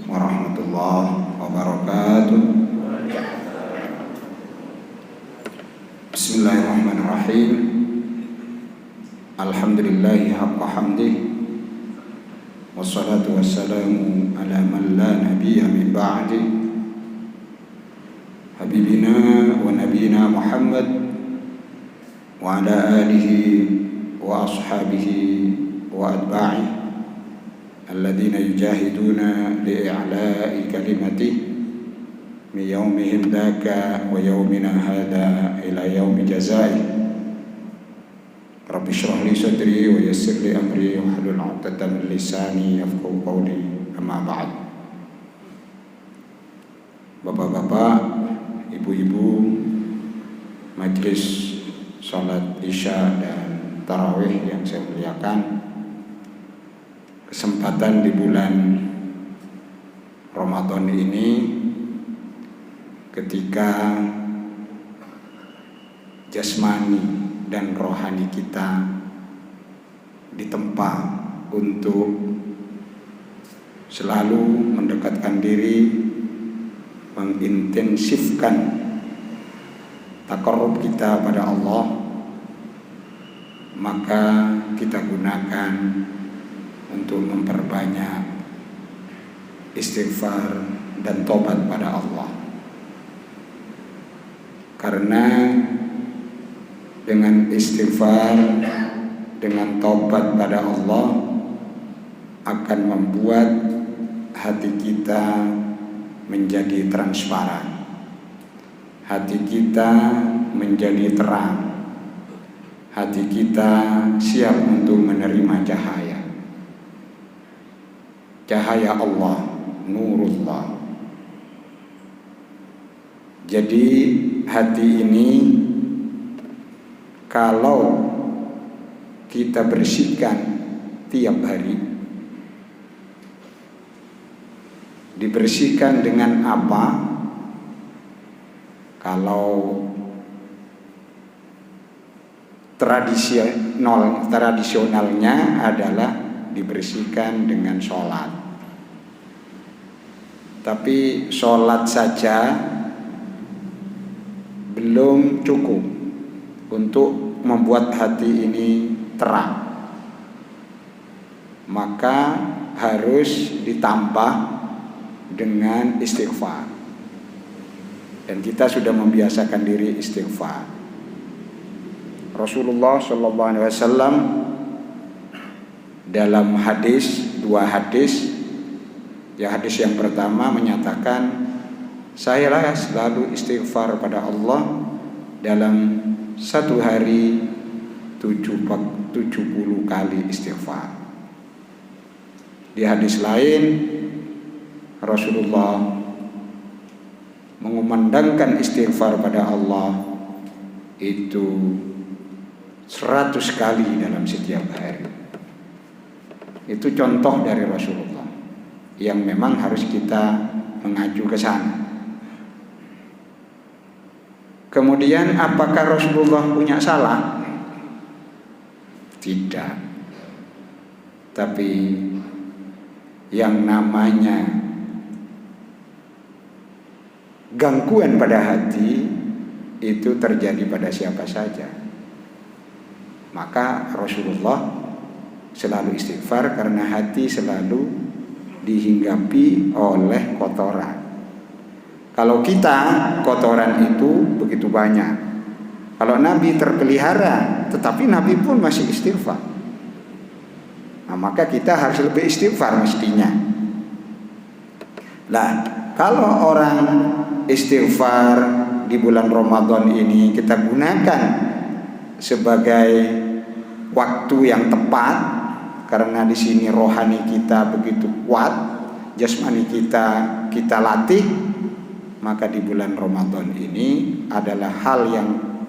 warahmatullahi wabarakatuh. Bismillahirrahmanirrahim. Alhamdulillahi haqqa hamdih, wassalatu wassalamu ala man la nabiyya min ba'di, habibina wa nabiyina Muhammad wa ala alihi wa ashabihi wa atba'ihi alladzina yujahiduna li'i'la'i kalimati min yaumihim dzaka wa yaumina hadza ila yaumi jazai. Rabbi shrah li sadri wa yassir li amri wahlul 'uqdatam min lisani yafqahu qawli. Amma ba'd. Bapak-bapak, ibu-ibu, majelis salat Isya dan tarawih yang saya muliakan, kesempatan di bulan Ramadan ini ketika jasmani dan rohani kita ditempa untuk selalu mendekatkan diri, mengintensifkan taqarrub kita pada Allah, maka kita gunakan untuk memperbanyak istighfar dan tobat pada Allah. Karena dengan istighfar, dengan tobat pada Allah akan membuat hati kita menjadi transparan, hati kita menjadi terang, hati kita siap untuk menerima cahaya Allah, nurullah. Jadi hati ini kalau kita bersihkan tiap hari, dibersihkan dengan apa? Kalau tradisionalnya adalah dibersihkan dengan sholat. Tapi sholat saja belum cukup untuk membuat hati ini terang. Maka harus ditambah dengan istighfar. Dan kita sudah membiasakan diri istighfar. Rasulullah SAW dalam dua hadis, hadis yang pertama menyatakan, saya selalu istighfar pada Allah dalam satu hari 70 kali istighfar. Di hadis lain Rasulullah mengumandangkan istighfar pada Allah itu 100 kali dalam setiap hari. Itu contoh dari Rasulullah yang memang harus kita mengacu ke sana. Kemudian apakah Rasulullah punya salah? Tidak. Tapi yang namanya gangguan pada hati itu terjadi pada siapa saja. Maka Rasulullah selalu istighfar karena hati selalu dihinggapi oleh kotoran. Kalau kita, kotoran itu begitu banyak. Kalau Nabi terpelihara, tetapi Nabi pun masih istighfar. Nah, maka kita harus lebih istighfar mestinya. Nah, kalau orang istighfar di bulan Ramadan ini kita gunakan sebagai waktu yang tepat, karena di sini rohani kita begitu kuat, jasmani kita latih, maka di bulan Ramadan ini adalah hal yang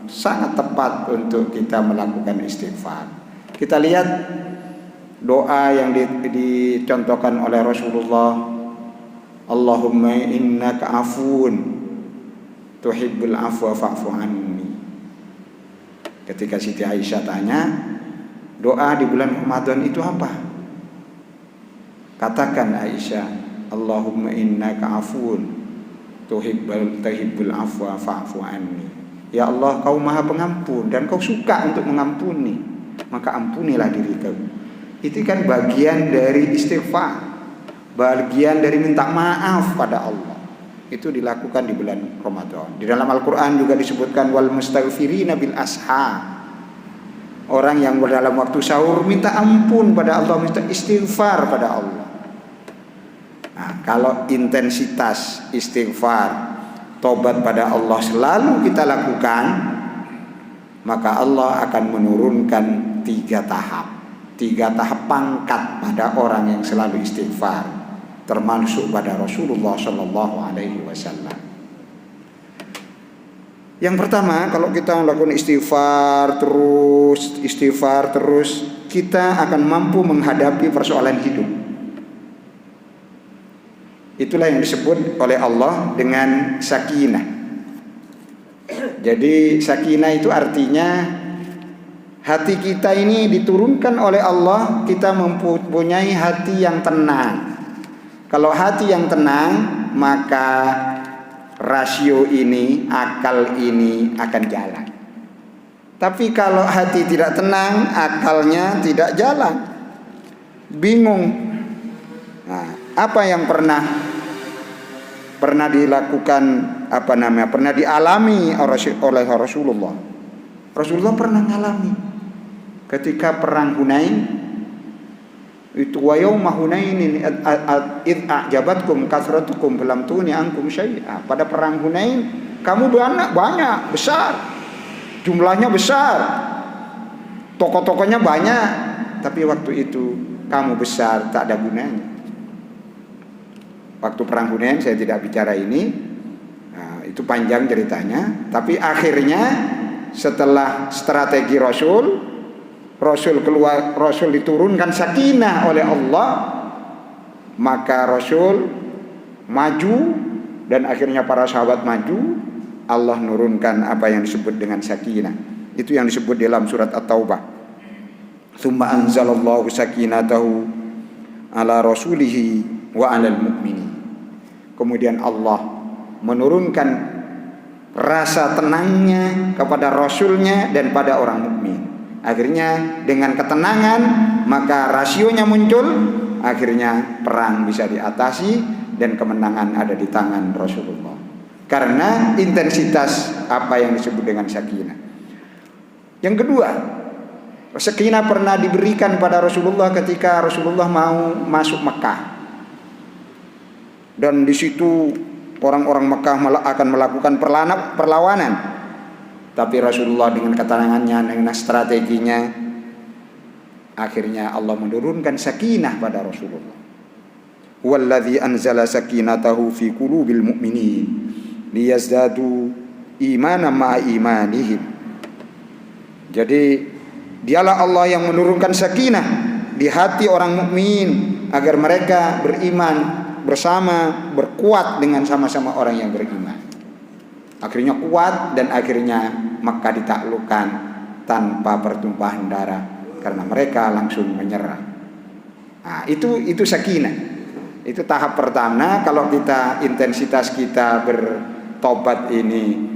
sangat tepat untuk kita melakukan istighfar. Kita lihat doa yang dicontohkan oleh Rasulullah, Allahumma innaka afuun tuhibbul afwa fa'fu anni. Ketika Siti Aisyah tanya, doa di bulan Ramadan itu apa? Katakan Aisyah, Allahumma innaka afuun tuhibbul afwa fa'fu anni. Ya Allah, kau maha pengampun dan kau suka untuk mengampuni, maka ampunilah diriku. Itu kan bagian dari istighfar, bagian dari minta maaf pada Allah. Itu dilakukan di bulan Ramadan. Di dalam Al-Quran juga disebutkan wal mustaghfirina bil ashar. Orang yang dalam waktu sahur minta ampun pada Allah, minta istighfar pada Allah. Nah, kalau intensitas istighfar, tobat pada Allah selalu kita lakukan, maka Allah akan menurunkan 3 tahap pangkat pada orang yang selalu istighfar, termasuk pada Rasulullah Shallallahu Alaihi Wasallam. Yang pertama, kalau kita melakukan istighfar terus, kita akan mampu menghadapi persoalan hidup. Itulah yang disebut oleh Allah dengan sakinah. Jadi sakinah itu artinya hati kita ini diturunkan oleh Allah, kita mempunyai hati yang tenang. Kalau hati yang tenang, maka rasio ini, akal ini akan jalan. Tapi kalau hati tidak tenang, akalnya tidak jalan, bingung. Nah, apa yang pernah dilakukan, pernah dialami oleh Rasulullah. Rasulullah pernah mengalami ketika perang Hunain. Itu wa yauma Hunainin id a'jabatkum kasratukum falam tughni ankum syai'a. Pada perang Hunain kamu banyak, besar. Jumlahnya besar. Tokoh-tokohnya banyak, tapi waktu itu kamu besar tak ada gunanya. Waktu perang Hunain saya tidak bicara ini. Nah, itu panjang ceritanya, tapi akhirnya setelah strategi Rasul diturunkan sakinah oleh Allah, maka Rasul maju dan akhirnya para sahabat maju. Allah nurunkan apa yang disebut dengan sakinah. Itu yang disebut dalam surat At-Taubah. Tsumma anzalallahu sakinatahu ala rasulihi wa 'alal mu'minin. Kemudian Allah menurunkan rasa tenangnya kepada Rasulnya dan pada orang mukmin. Akhirnya dengan ketenangan maka rasionya muncul, akhirnya perang bisa diatasi dan kemenangan ada di tangan Rasulullah. Karena intensitas apa yang disebut dengan sakinah. Yang kedua, sakinah pernah diberikan pada Rasulullah ketika Rasulullah mau masuk Mekah. Dan di situ orang-orang Mekah akan melakukan perlawanan. Tapi Rasulullah dengan ketenangannya, dengan strateginya, akhirnya Allah menurunkan sakinah pada Rasulullah. Walladzi anzala sakinatahu fi qulubil mu'minin liyazdadu imanan ma'a imanihim. Jadi dialah Allah yang menurunkan sakinah di hati orang mukmin agar mereka beriman bersama, berkuat dengan sama-sama orang yang beriman. Akhirnya kuat dan akhirnya Makkah ditaklukkan tanpa pertumpahan darah karena mereka langsung menyerah. Nah, itu sakinah. Itu tahap pertama. Kalau kita intensitas kita bertobat ini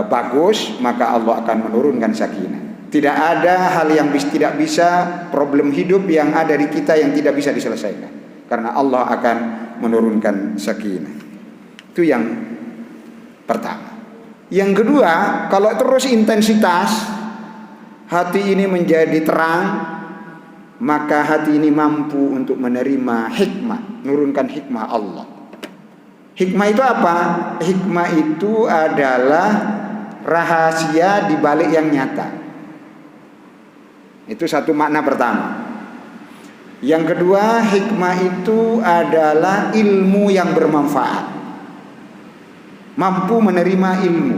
bagus, maka Allah akan menurunkan sakinah. Tidak ada hal yang tidak bisa, problem hidup yang ada di kita yang tidak bisa diselesaikan karena Allah akan menurunkan sakinah. Itu yang pertama. Yang kedua, kalau terus intensitas hati ini menjadi terang, maka hati ini mampu untuk menerima hikmah, menurunkan hikmah Allah. Hikmah itu apa? Hikmah itu adalah rahasia di balik yang nyata. Itu satu makna pertama. Yang kedua, hikmah itu adalah ilmu yang bermanfaat. Mampu menerima ilmu.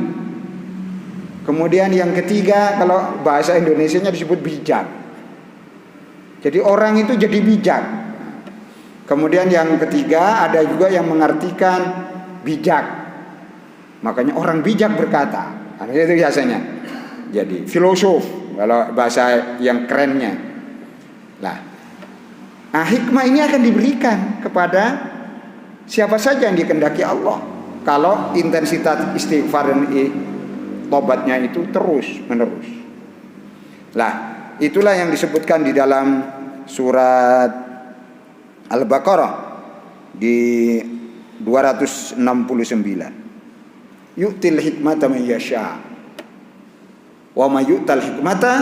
Kemudian yang ketiga, kalau bahasa Indonesianya disebut bijak. Jadi orang itu jadi bijak. Kemudian yang ketiga ada juga yang mengartikan bijak. Makanya orang bijak berkata. Itu biasanya. Jadi filosof kalau bahasa yang kerennya. Nah, hikmah ini akan diberikan kepada Siapa saja yang dikehendaki Allah. Kalau intensitas istighfar dan tobatnya itu terus menerus. Lah, itulah yang disebutkan di dalam surat Al-Baqarah di 269. Yu'til hikmata man yasha. Wa may yu'tal hikmata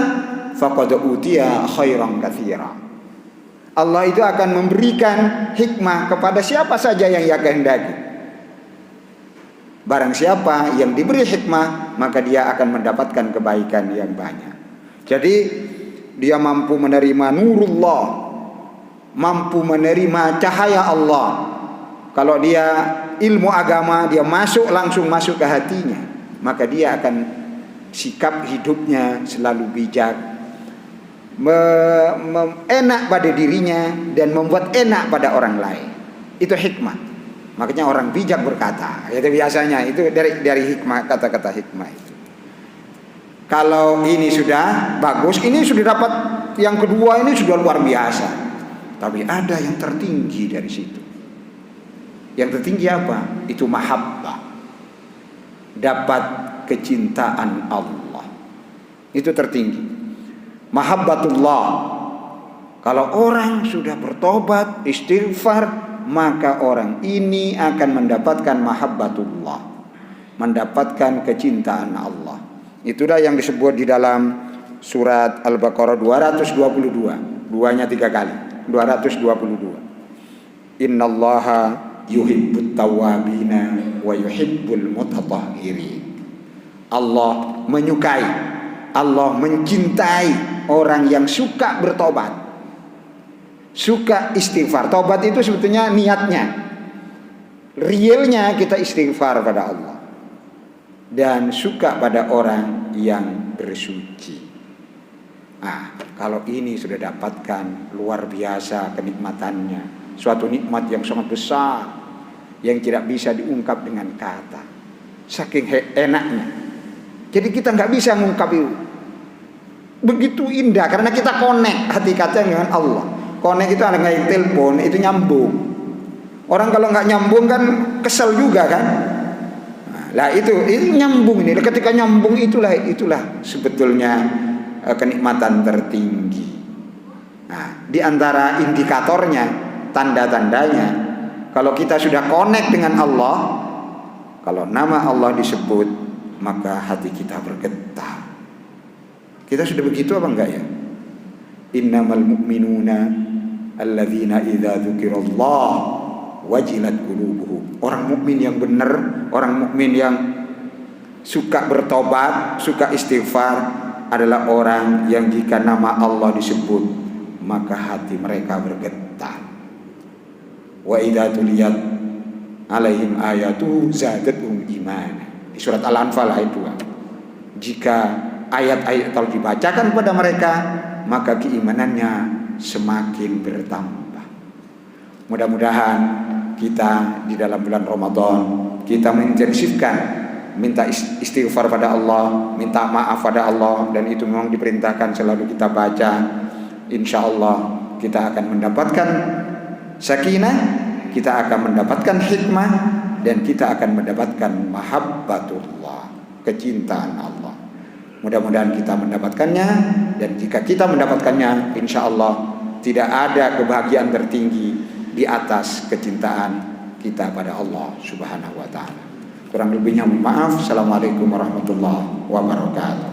faqad utiya khairan katsira. Allah itu akan memberikan hikmah kepada siapa saja yang ia kehendaki. Barang siapa yang diberi hikmah, maka dia akan mendapatkan kebaikan yang banyak. Jadi dia mampu menerima nurullah, mampu menerima cahaya Allah. Kalau dia ilmu agama, dia langsung masuk ke hatinya, maka dia akan sikap hidupnya selalu bijak, enak pada dirinya dan membuat enak pada orang lain. Itu hikmah. Makanya orang bijak berkata, itu biasanya itu dari hikmah, kata-kata hikmah itu. Kalau ini sudah bagus, ini sudah dapat yang kedua, ini sudah luar biasa. Tapi ada yang tertinggi dari situ. Yang tertinggi apa? Itu mahabbah. Dapat kecintaan Allah. Itu tertinggi. Mahabbatullah. Kalau orang sudah bertobat, istighfar, maka orang ini akan mendapatkan mahabbatullah, mendapatkan kecintaan Allah. Itulah yang disebut di dalam surat Al-Baqarah 222. Duanya 3 kali. 222. Innallaha yuhibbut tawwabina wa yuhibbul mutatahhirin. Allah menyukai, Allah mencintai orang yang suka bertobat, suka istighfar. Tobat itu sebetulnya niatnya, realnya kita istighfar pada Allah, dan suka pada orang yang bersuci. Nah, kalau ini sudah dapatkan, luar biasa kenikmatannya. Suatu nikmat yang sangat besar, yang tidak bisa diungkap dengan kata. Saking enaknya. Jadi kita nggak bisa mengungkap itu. Begitu indah karena kita connect hati kita dengan Allah. Connect itu ada kayak telepon, itu nyambung. Orang kalau nggak nyambung kan kesel juga kan. Nah, itu nyambung ini. Ketika nyambung itulah sebetulnya kenikmatan tertinggi. Nah, di antara indikatornya, tanda-tandanya, kalau kita sudah connect dengan Allah, kalau nama Allah disebut, maka hati kita bergetar. Kita sudah begitu apa enggak ya? Innamal mu'minuna alladzina idza dzukirallah wajilat qulubuhum. Orang mukmin yang benar, orang mukmin yang suka bertobat, suka istighfar adalah orang yang jika nama Allah disebut, maka hati mereka bergetar. Wa idza tuliyat alaihim ayatu zadatuhum iman. Di surat Al-Anfal ayat 2. Jika ayat-ayat kalau dibacakan kepada mereka, maka keimanannya semakin bertambah. Mudah-mudahan kita di dalam bulan Ramadan kita mengintensifkan minta istighfar pada Allah, minta maaf pada Allah, dan itu memang diperintahkan selalu kita baca. Insya Allah kita akan mendapatkan sakinah, kita akan mendapatkan hikmah, dan kita akan mendapatkan mahabbatullah, kecintaan Allah. Mudah-mudahan kita mendapatkannya, dan jika kita mendapatkannya, insya Allah tidak ada kebahagiaan tertinggi di atas kecintaan kita pada Allah Subhanahu wa ta'ala. Kurang lebihnya mohon maaf. Assalamualaikum warahmatullahi wabarakatuh.